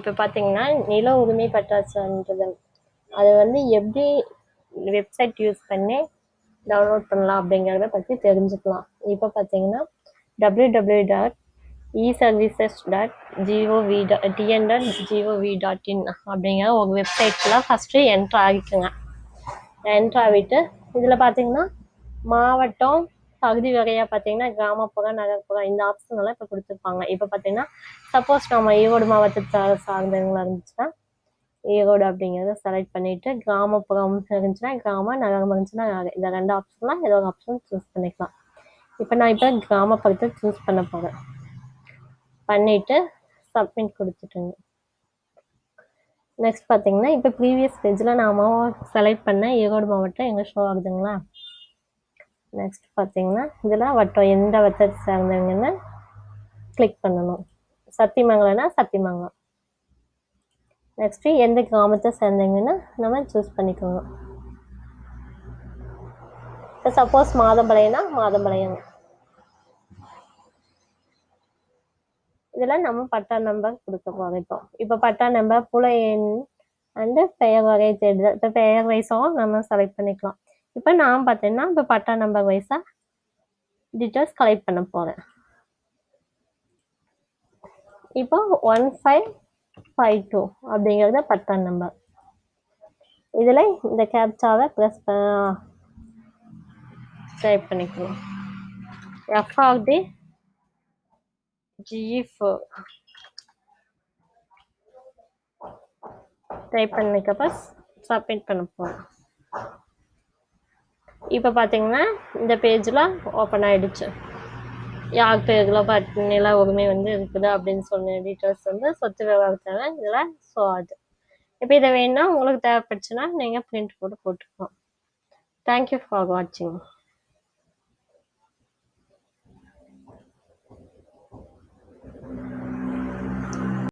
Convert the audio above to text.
இப்போ பார்த்தீங்கன்னா நில உரிமை பற்றா சான்றிதழ் அதை வந்து எப்படி வெப்சைட் யூஸ் பண்ணி டவுன்லோட் பண்ணலாம் அப்படிங்கிறத பற்றி தெரிஞ்சுக்கலாம். இப்போ பார்த்தீங்கன்னா www.eservices.tn.gov.in அப்படிங்கிற ஒரு வெப்சைட்டில் ஃபஸ்ட்டு என்ட்ரு ஆகிக்குங்க. என்ட்ரு ஆகிட்டு இதில் பார்த்தீங்கன்னா மாவட்டம் பகுதி வகையாக பார்த்தீங்கன்னா கிராமப்புறம் நகர்ப்புறம் இந்த ஆப்ஷன் எல்லாம் இப்போ கொடுத்துருப்பாங்க. இப்போ பார்த்தீங்கன்னா சப்போஸ் நம்ம ஈரோடு மாவட்டத்தை சார்ந்தவங்களா இருந்துச்சுன்னா ஈரோடு அப்படிங்கிறத செலக்ட் பண்ணிவிட்டு கிராமப்புறம் இருந்துச்சுன்னா கிராமம், நகரம் இருந்துச்சுன்னா இந்த 2 ஆப்ஷன்லாம் ஏதோ ஒரு ஆப்ஷன் சூஸ் பண்ணிக்கலாம். இப்போ நான் கிராமப்புறத்தை சூஸ் பண்ண போகிறேன். பண்ணிவிட்டு சப்மிட் கொடுத்துட்டுங்க. நெக்ஸ்ட் பார்த்தீங்கன்னா இப்போ ப்ரீவியஸ் பேஜில் நாம் செலக்ட் பண்ண ஈரோடு மாவட்டம் எங்கே ஷோ ஆகுதுங்களா. நெக்ஸ்ட் பார்த்தீங்கன்னா இதில் வட்டம் எந்த வட்டத்தை சார்ந்தவங்கன்னு கிளிக் பண்ணணும். சத்தியமங்கலம்னா சத்தியமங்கலம். நெக்ஸ்ட்டு எந்த கிராமத்தை சேர்ந்தவங்கன்னு நம்ம சூஸ் பண்ணிக்கோங்க. இப்போ சப்போஸ் மாதம்பாளையம்னா மாதம்பாளையம். இதில் நம்ம பட்டா நம்பர் கொடுக்க போகிறோம். இப்போ பட்டா நம்பர் புல எண் அண்டு பெயர் வகை தேடுதல். இப்போ பெயர் வைஸாகவும் நம்ம செலக்ட் பண்ணிக்கலாம். இப்போ நான் பார்த்தீங்கன்னா இப்போ பட்டா நம்பர் வைஸாக டீட்டெயில்ஸ் கலெக்ட் பண்ண போகிறேன். இப்போ 1552 அப்படிங்கிறது பட்டா நம்பர். இதில் இந்த கேப்சாவை ப்ரெஸ் டைப் பண்ணிக்கணும். FRD G4 டைப் பண்ணிக்கப்போ சப்மிட் பண்ண போகிறோம். இப்போ பார்த்தீங்கன்னா இந்த பேஜில் ஓப்பன் ஆகிடுச்சு. யார் பேரில் நில உரிமை வந்து இருக்குது அப்படின்னு சொன்ன டீட்டெயில்ஸ் வந்து சொத்து விவரத்தான இதில் ஷோ ஆகுது. இப்போ இதை வேணும்னா உங்களுக்கு தேவைப்பட்டுச்சுன்னா நீங்கள் பிரிண்ட் போட்டுக்கலாம். தேங்க்யூ ஃபார் வாட்சிங்.